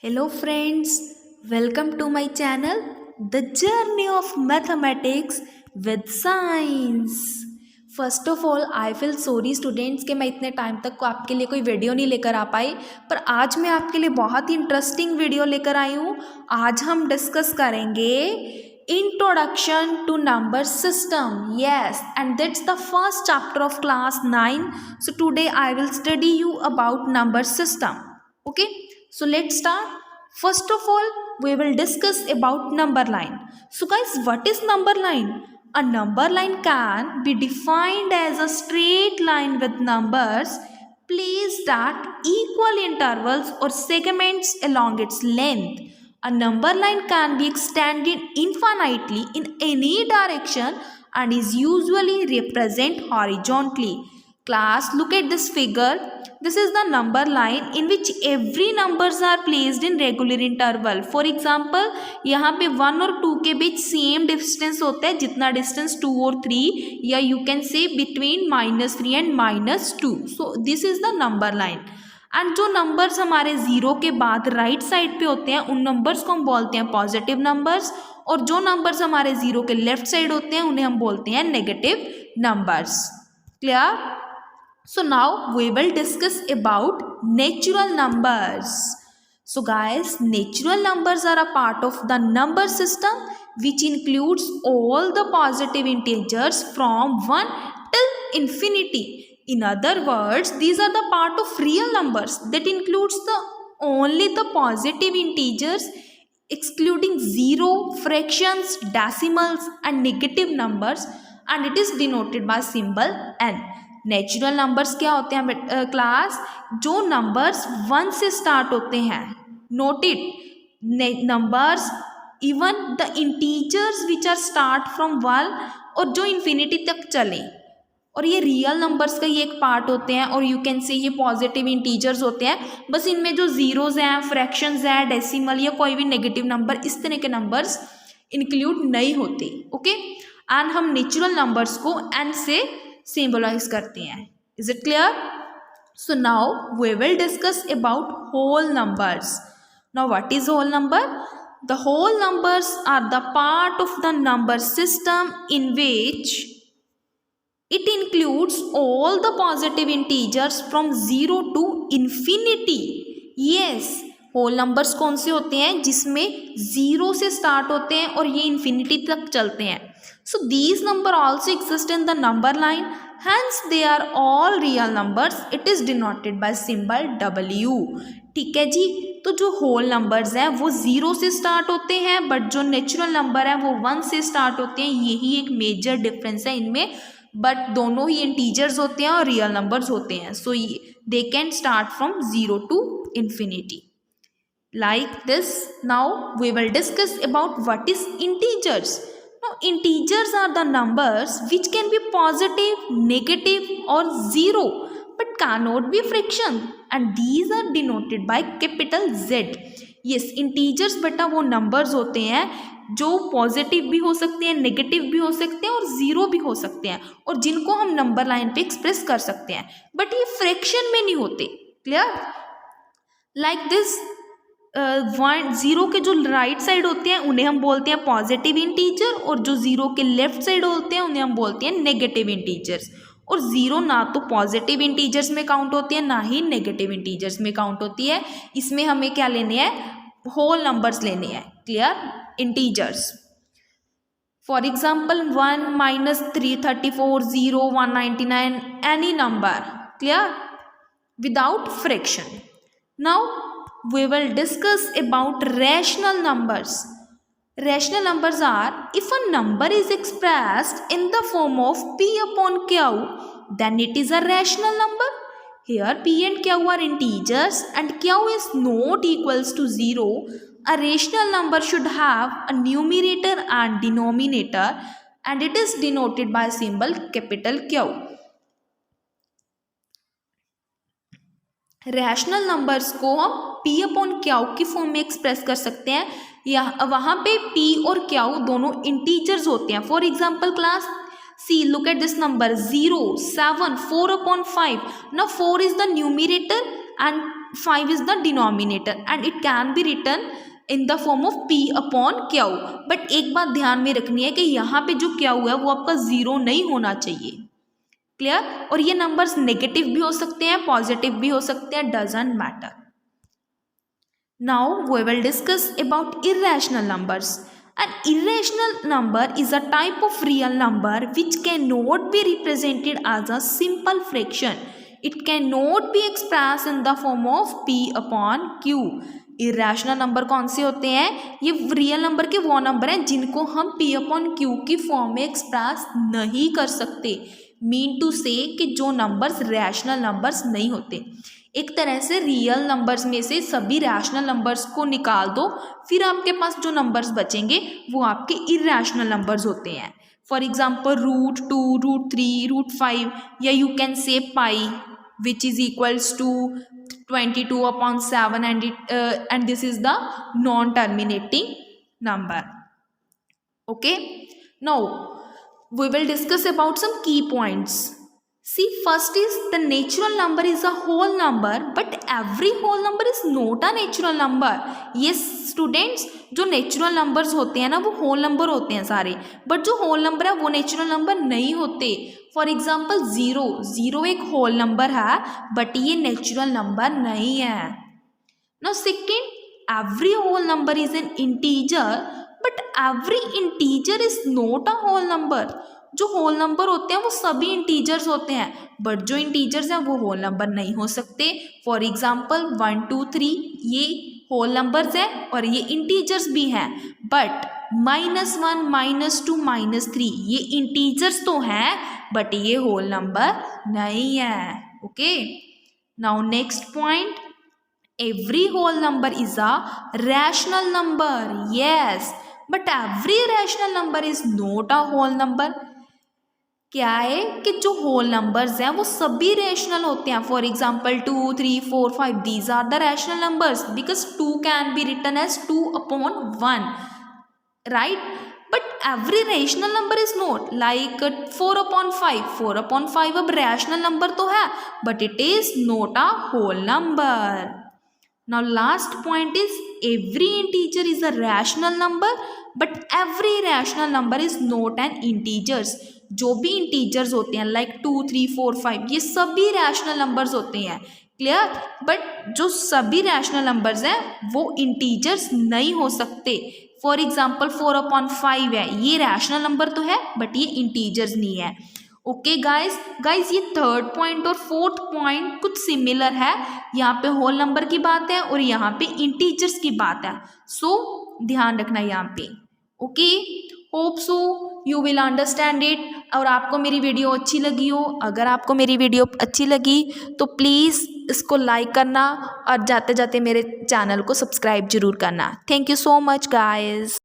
Hello friends, welcome to my channel The Journey of Mathematics with Science। First of all I feel sorry students कि मैं इतने time तक आपके लिए कोई वीडियो नहीं लेकर आ पाई, पर आज मैं आपके लिए बहुत ही इंटरेस्टिंग वीडियो लेकर आई हूँ। आज हम डिस्कस करेंगे introduction to number system, yes, and that's the first chapter of class 9। So today I will study you about number system. Okay, so let's start. First of all, we will discuss about number line. So guys, what is number line? A number line can be defined as a straight line with numbers placed at equal intervals or segments along its length. A number line can be extended infinitely in any direction and is usually represented horizontally. Class, look at this figure. This is the number line in which every numbers are placed in regular interval. For example, यहाँ पे 1 और 2 के बीच same distance होता है जितना distance 2 और 3, या you can से between -3 and -2. So this is the number line. And जो नंबर्स हमारे जीरो के बाद राइट साइड पे होते हैं उन नंबर्स को हम बोलते हैं पॉजिटिव नंबर्स, और जो नंबर्स हमारे जीरो के लेफ्ट साइड होते हैं उन्हें हम बोलते हैं negative numbers. Clear? So now we will discuss about natural numbers. So guys, natural numbers are a part of the number system which includes all the positive integers from 1 till infinity. In other words, these are the part of real numbers that includes only the positive integers, excluding zero, fractions, decimals and negative numbers, and it is denoted by symbol n. Natural numbers क्या होते हैं class? जो numbers 1 से start होते हैं, note it, numbers even the integers which are start from 1 और जो infinity तक चले, और ये रियल नंबर्स का ही एक पार्ट होते हैं, और यू कैन से ये पॉजिटिव इंटीजर्स होते हैं। बस इनमें जो जीरोज हैं, फ्रैक्शंस हैं, डेसिमल या कोई भी नेगेटिव नंबर, इस तरह के नंबर्स इंक्लूड नहीं होते। ओके, एंड हम नेचुरल नंबर्स को एन से सिंबलाइज करते हैं। Is it clear? So now we will discuss about whole numbers. Now what is whole number? The whole numbers are the part of the number system in which it includes all the positive integers from 0 to infinity. Yes, whole numbers कौन से होते हैं? जिसमें 0 से start होते हैं और ये इन्फिनिटी तक चलते हैं। So these number also exist in the number line, hence they are all real numbers. It is denoted by symbol W. ठीक है जी, तो जो होल नंबर्स हैं वो 0 से स्टार्ट होते हैं, बट जो नेचुरल नंबर है वो 1 से स्टार्ट होते हैं। यही एक मेजर डिफरेंस है इनमें, बट दोनों ही इंटीजर्स होते हैं और रियल नंबर्स होते हैं। So they can start from 0 to infinity. Like this, now we will discuss about what is integers. Now integers are the numbers which can be positive, negative or zero but cannot be fraction, and these are denoted by capital Z. Yes, integers बेटा वो numbers होते हैं जो positive भी हो सकते हैं, negative भी हो सकते हैं और ज़ीरो भी हो सकते हैं, और जिनको हम नंबर लाइन पे एक्सप्रेस कर सकते हैं, बट ये फ्रैक्शन में नहीं होते। क्लियर? लाइक दिस, 0 के जो राइट साइड होते हैं उन्हें हम बोलते हैं पॉजिटिव इंटीजर, और जो 0 के लेफ्ट साइड होते हैं उन्हें हम बोलते हैं नेगेटिव इंटीजर्स। और 0 ना तो पॉजिटिव इंटीजर्स में काउंट होती है ना ही नेगेटिव इंटीजर्स में काउंट होती है। इसमें हमें क्या लेने हैं? होल नंबर्स लेने हैं। Clear? Integers. For example 1, -3, 34, 0, 199, any number. Clear? Without fraction. Now we will discuss about rational numbers. Rational numbers are, if a number is expressed in the form of p upon q, then it is a rational number. Here p and q are integers and q is not equals to 0. A rational number should have a numerator and denominator, and it is denoted by symbol capital Q. Rational numbers को हम p upon Q की form में express कर सकते हैं, या वहाँ पे p और q दोनों इंटीजर्स होते हैं। For example class, see look at this number 0, 7, 4 upon 5. Now 4 is the numerator and 5 is the denominator and it can be written in the form of p upon q. But एक बात ध्यान में रखनी है कि यहाँ पे जो q है वो आपका 0 नहीं होना चाहिए. क्लियर. और ये नंबर्स नेगेटिव भी हो सकते हैं, पॉजिटिव भी हो सकते हैं, doesn't matter. Now we will discuss about irrational numbers. An irrational number is a type of real number which cannot be represented as a simple fraction. It cannot be expressed in the form of p upon q. Irrational number कौन से होते हैं? ये real number के वो number हैं जिनको हम p अपॉन q की फॉर्म में एक्सप्रेस नहीं कर सकते. मीन टू से कि जो नंबर्स रैशनल नंबर्स नहीं होते. एक तरह से रियल नंबर्स में से सभी रैशनल नंबर्स को निकाल दो, फिर आपके पास जो नंबर्स बचेंगे वो आपके इरेशनल नंबर्स होते हैं. फॉर एग्जाम्पल √2, √3, √5 या you can say pi which is equals to 22/7 and this is the non-terminating number. Okay, now we will discuss about some key points. See, first is the natural number is a whole number but every whole number is not a natural number. Yes students, जो natural numbers होते हैं ना वो whole number होते हैं सारे, but जो whole number है वो नेचुरल नंबर नहीं होते. फॉर एग्जाम्पल 0 एक होल नंबर है बट ये नेचुरल नंबर नहीं है. Now second, every whole number is an integer but every integer is not a whole number. जो होल नंबर होते हैं वो सभी इंटीजर्स होते हैं बट जो इंटीजर्स हैं वो होल नंबर नहीं हो सकते. फॉर एग्जाम्पल 1, 2, 3 ये होल नंबर्स हैं और ये इंटीजर्स भी हैं, बट -1, -2, -3 ये इंटीजर्स तो हैं बट ये होल नंबर नहीं है. Okay, now next point, every whole number is a rational number. Yes, but every rational number is not a whole number. क्या है कि जो होल नंबर्स हैं वो सभी रैशनल होते हैं. For example 2, 3, 4, 5 these are the rational numbers because 2 can be written as 2/1, right. But every rational number is not. Like 4/5, 4/5 अब रैशनल नंबर तो है but it is not a whole number. Now last point is every integer is a rational number but every rational number is not an integers. जो भी integers होते हैं like 2, 3, 4, 5 ये सभी rational numbers होते हैं. क्लियर. बट जो सभी रैशनल नंबर्स हैं वो इंटीजर्स नहीं हो सकते. फॉर एग्जाम्पल 4/5 है, ये रैशनल नंबर तो है बट ये इंटीजर्स नहीं है. ओके गाइज, ये थर्ड पॉइंट और फोर्थ पॉइंट कुछ सिमिलर है. यहाँ पे होल नंबर की बात है और यहाँ पे इंटीजर्स की बात है, सो ध्यान रखना यहाँ पे. Okay, hope so you will understand it. और आपको मेरी वीडियो अच्छी लगी हो, अगर आपको मेरी वीडियो अच्छी लगी तो प्लीज़ इसको लाइक करना और जाते जाते मेरे चैनल को सब्सक्राइब जरूर करना. Thank you so much guys.